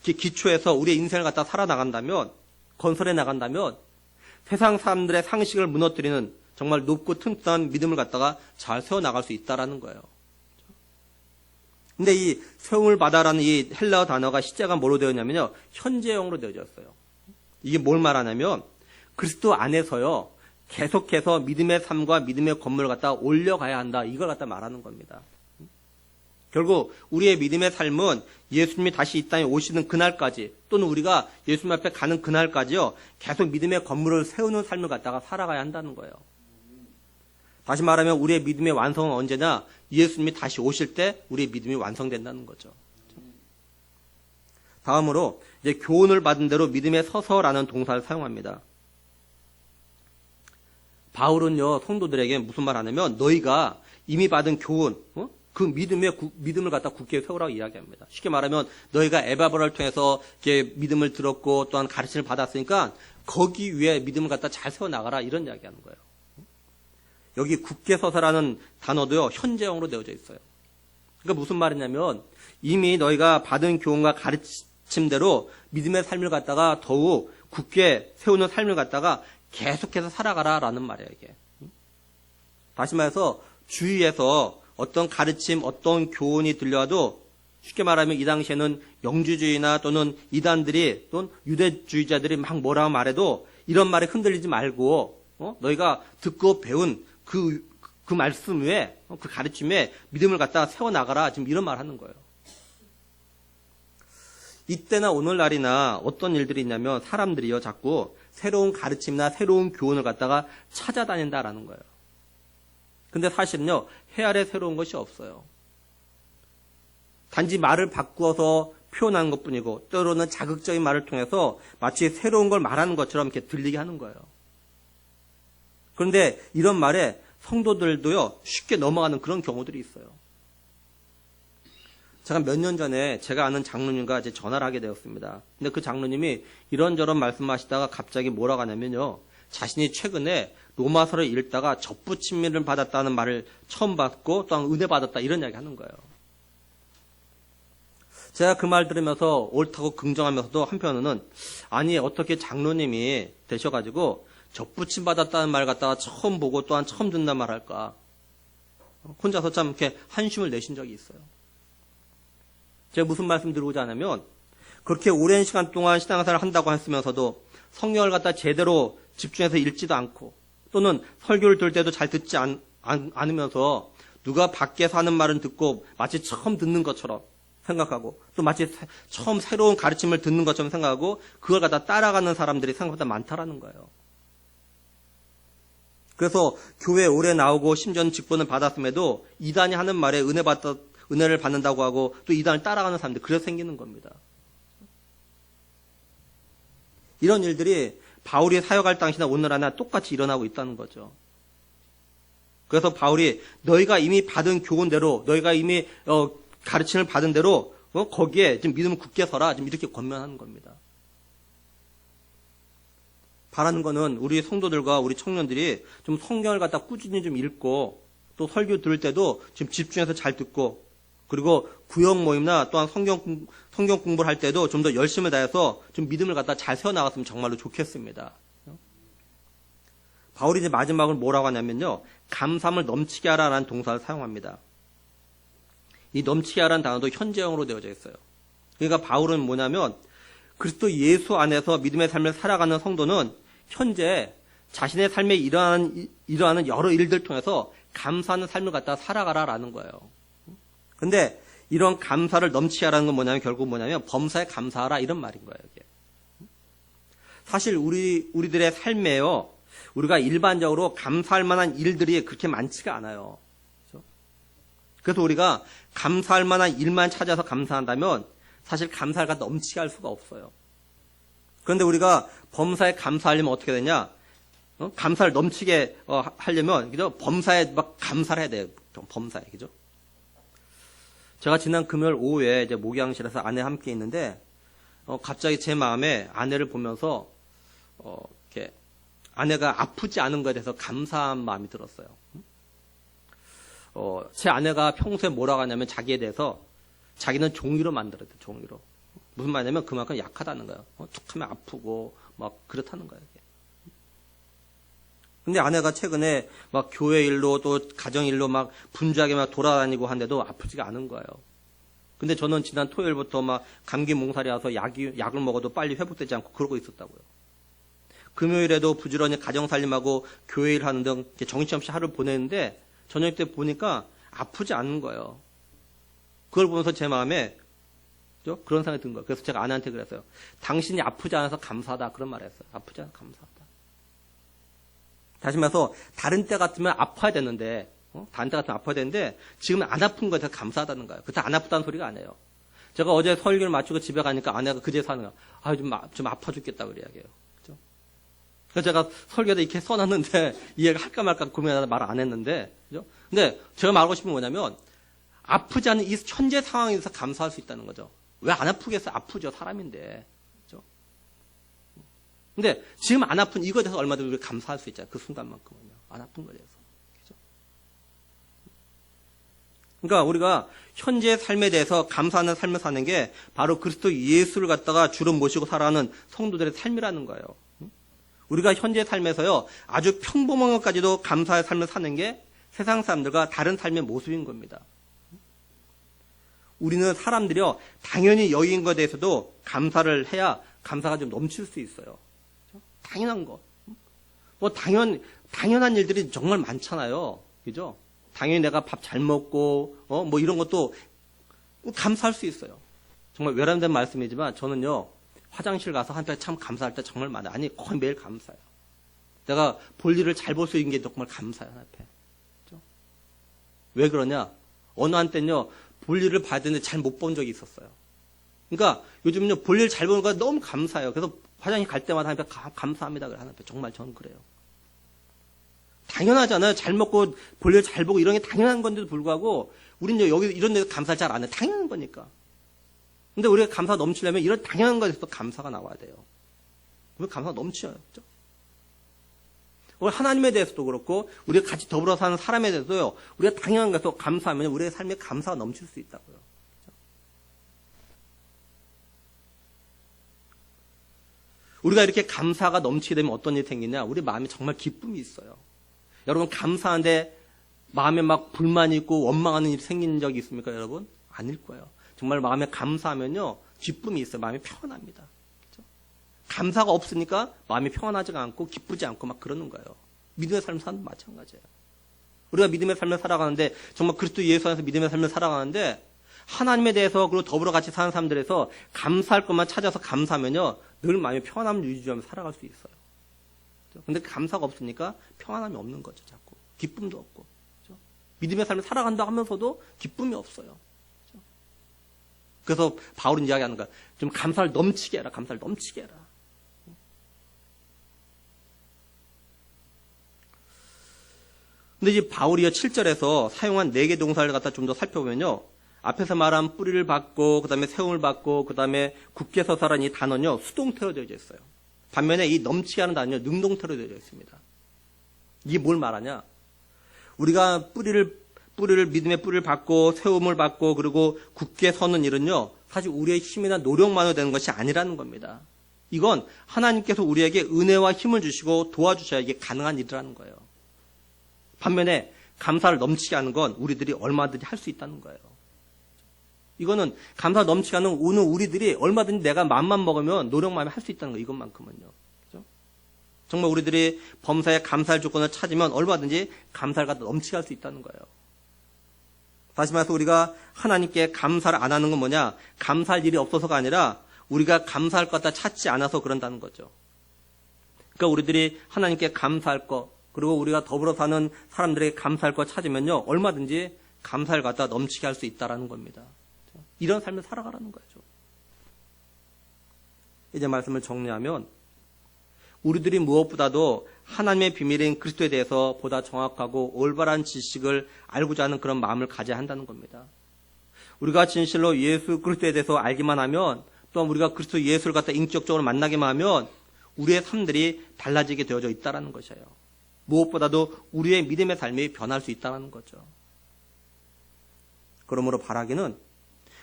Speaker 1: 기초해서 우리의 인생을 갖다 살아나간다면 건설해 나간다면 세상 사람들의 상식을 무너뜨리는 정말 높고 튼튼한 믿음을 갖다가 잘 세워나갈 수 있다라는 거예요. 근데 이 세움을 받아라는 이 헬라어 단어가 시제가 뭐로 되었냐면요. 현재형으로 되어졌어요. 이게 뭘 말하냐면 그리스도 안에서요. 계속해서 믿음의 삶과 믿음의 건물을 갖다 올려가야 한다. 이걸 갖다 말하는 겁니다. 결국 우리의 믿음의 삶은 예수님이 다시 이 땅에 오시는 그날까지 또는 우리가 예수님 앞에 가는 그날까지요. 계속 믿음의 건물을 세우는 삶을 갖다가 살아가야 한다는 거예요. 다시 말하면 우리의 믿음의 완성은 언제나 예수님이 다시 오실 때 우리의 믿음이 완성된다는 거죠. 다음으로 이제 교훈을 받은 대로 믿음에 서서라는 동사를 사용합니다. 바울은요 성도들에게 무슨 말 하냐면 너희가 이미 받은 교훈, 그 믿음을 갖다 굳게 세우라고 이야기합니다. 쉽게 말하면 너희가 에바브라를 통해서 이렇게 믿음을 들었고 또한 가르침을 받았으니까 거기 위에 믿음을 갖다 잘 세워 나가라 이런 이야기하는 거예요. 여기 굳게 서서라는 단어도요 현재형으로 되어져 있어요. 그러니까 무슨 말이냐면 이미 너희가 받은 교훈과 가르침대로 믿음의 삶을 갖다가 더욱 굳게 세우는 삶을 갖다가 계속해서 살아가라라는 말이에요. 이게. 다시 말해서 주위에서 어떤 가르침, 어떤 교훈이 들려와도 쉽게 말하면 이 당시에는 영주주의나 또는 이단들이 또는 유대주의자들이 막 뭐라고 말해도 이런 말에 흔들리지 말고 너희가 듣고 배운 그 말씀 위에 그 가르침에 믿음을 갖다가 세워나가라 지금 이런 말 하는 거예요. 이때나 오늘날이나 어떤 일들이 있냐면 사람들이요 자꾸 새로운 가르침이나 새로운 교훈을 갖다가 찾아다닌다라는 거예요. 근데 사실은요 해 아래 새로운 것이 없어요. 단지 말을 바꾸어서 표현하는 것뿐이고 때로는 자극적인 말을 통해서 마치 새로운 걸 말하는 것처럼 이렇게 들리게 하는 거예요. 그런데 이런 말에 성도들도요 쉽게 넘어가는 그런 경우들이 있어요. 제가 몇 년 전에 제가 아는 장로님과 이제 전화를 하게 되었습니다. 근데 그 장로님이 이런저런 말씀하시다가 갑자기 뭐라고 하냐면요. 자신이 최근에 로마서를 읽다가 접붙임을 받았다는 말을 처음 받고 또한 은혜 받았다 이런 이야기 하는 거예요. 제가 그 말 들으면서 옳다고 긍정하면서도 한편으로는 아니 어떻게 장로님이 되셔가지고 접붙임 받았다는 말 갖다가 처음 보고 또한 처음 듣는 말 할까. 혼자서 참 이렇게 한숨을 내신 적이 있어요. 제가 무슨 말씀 드리고자 하냐면 그렇게 오랜 시간 동안 신앙생활을 한다고 했으면서도 성경을 갖다 제대로 집중해서 읽지도 않고 또는 설교를 들을 때도 잘 듣지 않으면서 누가 밖에서 하는 말은 듣고 마치 처음 듣는 것처럼 생각하고 또 마치 처음 새로운 가르침을 듣는 것처럼 생각하고 그걸 갖다 따라가는 사람들이 생각보다 많다라는 거예요. 그래서 교회에 오래 나오고 심지어는 직분을 받았음에도 이단이 하는 말에 은혜를 받는다고 하고 또 이단을 따라가는 사람들 그래서 생기는 겁니다. 이런 일들이 바울이 사역할 당시나 오늘날이나 똑같이 일어나고 있다는 거죠. 그래서 바울이 너희가 이미 받은 교훈대로 너희가 이미 가르침을 받은 대로 거기에 지금 믿음을 굳게 서라 지금 이렇게 권면하는 겁니다. 바라는 거는 우리 성도들과 우리 청년들이 좀 성경을 갖다 꾸준히 좀 읽고 또 설교 들을 때도 지금 집중해서 잘 듣고 그리고 구역 모임이나 또한 성경 공부를 할 때도 좀 더 열심을 다해서 좀 믿음을 갖다 잘 세워나갔으면 정말로 좋겠습니다. 바울이 이제 마지막으로 뭐라고 하냐면요. 감사함을 넘치게 하라라는 동사를 사용합니다. 이 넘치게 하라는 단어도 현재형으로 되어져 있어요. 그러니까 바울은 뭐냐면 그리스도 예수 안에서 믿음의 삶을 살아가는 성도는 현재 자신의 삶에 일어나는 여러 일들 통해서 감사하는 삶을 갖다 살아가라라는 거예요. 근데 이런 감사를 넘치게 하라는 건 뭐냐면 결국 뭐냐면 범사에 감사하라 이런 말인 거예요. 이게. 사실 우리들의 삶에요. 우리가 일반적으로 감사할 만한 일들이 그렇게 많지가 않아요. 그렇죠? 그래서 우리가 감사할 만한 일만 찾아서 감사한다면 사실 감사가 넘치게 할 수가 없어요. 그런데 우리가 범사에 감사하려면 어떻게 되냐? 감사를 넘치게 하려면 그죠? 범사에 막 감사를 해야 돼요. 범사에 그죠? 제가 지난 금요일 오후에 이제 목양실에서 아내 함께 있는데 갑자기 제 마음에 아내를 보면서 이렇게 아내가 아프지 않은 것에 대해서 감사한 마음이 들었어요. 제 아내가 평소에 뭐라고 하냐면 자기에 대해서 자기는 종이로 만들어야 돼, 종이로. 무슨 말이냐면 그만큼 약하다는 거예요. 툭 하면 아프고 막 그렇다는 거예요. 근데 아내가 최근에 막 교회 일로 또 가정 일로 막 분주하게 막 돌아다니고 한데도 아프지가 않은 거예요. 근데 저는 지난 토요일부터 막 감기 몽살이 와서 약을 먹어도 빨리 회복되지 않고 그러고 있었다고요. 금요일에도 부지런히 가정살림하고 교회 일 하는 등 정신없이 하루를 보내는데 저녁 때 보니까 아프지 않은 거예요. 그걸 보면서 제 마음에 그런 생각이 든 거예요. 그래서 제가 아내한테 그랬어요. 당신이 아프지 않아서 감사하다. 그런 말을 했어요. 아프지 않아서 감사하다. 다시 말해서 다른 때 같으면 아파야 되는데 다른 때 같으면 아파야 되는데 지금은 안 아픈 거에 대해서 감사하다는 거예요. 그때 안 아프다는 소리가 아니에요. 제가 어제 설교를 마치고 집에 가니까 아내가 그제서 하는 거예요. 좀 아파 죽겠다 그래 이야기해요. 그죠? 그래서 제가 설교에다 이렇게 써놨는데 이해가 할까 말까 고민하다 말 안 했는데 그죠? 근데 제가 말하고 싶은 건 뭐냐면 아프지 않은 이 현재 상황에서 감사할 수 있다는 거죠. 왜 안 아프겠어요? 아프죠. 사람인데. 그죠? 근데 지금 안 아픈 이거에 대해서 얼마든지 우리가 감사할 수 있잖아요. 그 순간만큼은요. 안 아픈 거에 대해서. 그죠? 그러니까 우리가 현재 삶에 대해서 감사하는 삶을 사는 게 바로 그리스도 예수를 갖다가 주로 모시고 살아가는 성도들의 삶이라는 거예요. 우리가 현재 삶에서요. 아주 평범한 것까지도 감사의 삶을 사는 게 세상 사람들과 다른 삶의 모습인 겁니다. 우리는 사람들이요, 당연히 여기인 것에 대해서도 감사를 해야 감사가 좀 넘칠 수 있어요. 당연한 거. 당연한 일들이 정말 많잖아요. 그죠? 당연히 내가 밥 잘 먹고, 뭐 이런 것도 감사할 수 있어요. 정말 외람된 말씀이지만 저는요, 화장실 가서 한때 참 감사할 때 정말 많아요. 아니, 거의 매일 감사해요. 내가 볼 일을 잘 볼 수 있는 게 정말 감사해요, 앞에. 그죠? 왜 그러냐? 어느 한때는요, 볼 일을 봐야 되는데 잘 못 본 적이 있었어요. 그러니까 요즘은요, 볼 일 잘 보는 거 너무 감사해요. 그래서 화장실 갈 때마다 하니까 감사합니다. 그래, 하나님. 정말 저는 그래요. 당연하잖아요. 잘 먹고 볼 일 잘 보고 이런 게 당연한 건데도 불구하고 우리는 여기 이런 데서 감사 잘 안 해요. 당연한 거니까. 근데 우리가 감사 넘치려면 이런 당연한 것에서 감사가 나와야 돼요. 그러면 감사가 넘쳐요. 그렇죠? 하나님에 대해서도 그렇고 우리가 같이 더불어 사는 사람에 대해서요. 우리가 당연한 것에서 감사하면 우리의 삶에 감사가 넘칠 수 있다고요. 그렇죠? 우리가 이렇게 감사가 넘치게 되면 어떤 일이 생기냐. 우리 마음에 정말 기쁨이 있어요. 여러분 감사한데 마음에 막 불만이 있고 원망하는 일이 생긴 적이 있습니까 여러분? 아닐 거예요. 정말 마음에 감사하면요. 기쁨이 있어요. 마음이 평안합니다. 감사가 없으니까 마음이 평안하지가 않고 기쁘지 않고 막 그러는 거예요. 믿음의 삶을 사는 것도 마찬가지예요. 우리가 믿음의 삶을 살아가는데 정말 그리스도 예수 안에서 믿음의 삶을 살아가는데 하나님에 대해서 그리고 더불어 같이 사는 사람들에서 감사할 것만 찾아서 감사하면요. 늘 마음의 평안함을 유지하면서 살아갈 수 있어요. 근데 감사가 없으니까 평안함이 없는 거죠. 자꾸. 기쁨도 없고. 그렇죠? 믿음의 삶을 살아간다 하면서도 기쁨이 없어요. 그렇죠? 그래서 바울은 이야기하는 거야. 좀 감사를 넘치게 해라. 감사를 넘치게 해라. 근데 이제 바울이요 7절에서 사용한 4개 동사를 갖다 좀 더 살펴보면요. 앞에서 말한 뿌리를 받고 그다음에 세움을 받고 그다음에 굳게 서서란 이 단어는요. 수동태로 되어져 있어요. 반면에 이 넘치게 하는 단어는요. 능동태로 되어져 있습니다. 이게 뭘 말하냐? 우리가 뿌리를 믿음의 뿌리를 받고 세움을 받고 그리고 굳게 서는 일은요. 사실 우리의 힘이나 노력만으로 되는 것이 아니라는 겁니다. 이건 하나님께서 우리에게 은혜와 힘을 주시고 도와주셔야 이게 가능한 일이라는 거예요. 반면에 감사를 넘치게 하는 건 우리들이 얼마든지 할 수 있다는 거예요. 이거는 감사 넘치게 하는 오늘 우리들이 얼마든지 내가 마음만 먹으면 노력만 할 수 있다는 거예요. 이것만큼은요. 그죠? 정말 우리들이 범사에 감사할 조건을 찾으면 얼마든지 감사를 갖다 넘치게 할 수 있다는 거예요. 다시 말해서 우리가 하나님께 감사를 안 하는 건 뭐냐? 감사할 일이 없어서가 아니라 우리가 감사할 것 갖다 찾지 않아서 그런다는 거죠. 그러니까 우리들이 하나님께 감사할 것 그리고 우리가 더불어 사는 사람들에게 감사할 것 찾으면요. 얼마든지 감사를 갖다 넘치게 할 수 있다라는 겁니다. 이런 삶을 살아가라는 거죠. 이제 말씀을 정리하면 우리들이 무엇보다도 하나님의 비밀인 그리스도에 대해서 보다 정확하고 올바른 지식을 알고자 하는 그런 마음을 가져야 한다는 겁니다. 우리가 진실로 예수 그리스도에 대해서 알기만 하면, 또한 우리가 그리스도 예수를 갖다 인격적으로 만나기만 하면 우리의 삶들이 달라지게 되어져 있다는 것이에요. 무엇보다도 우리의 믿음의 삶이 변할 수 있다는 거죠. 그러므로 바라기는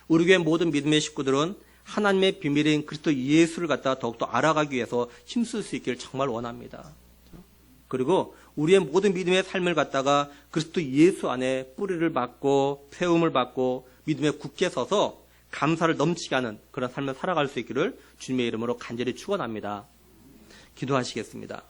Speaker 1: 우리 교회 모든 믿음의 식구들은 하나님의 비밀인 그리스도 예수를 갖다가 더욱더 알아가기 위해서 힘쓸 수 있기를 정말 원합니다. 그리고 우리의 모든 믿음의 삶을 갖다가 그리스도 예수 안에 뿌리를 받고 세움을 받고 믿음에 굳게 서서 감사를 넘치게 하는 그런 삶을 살아갈 수 있기를 주님의 이름으로 간절히 축원합니다. 기도하시겠습니다.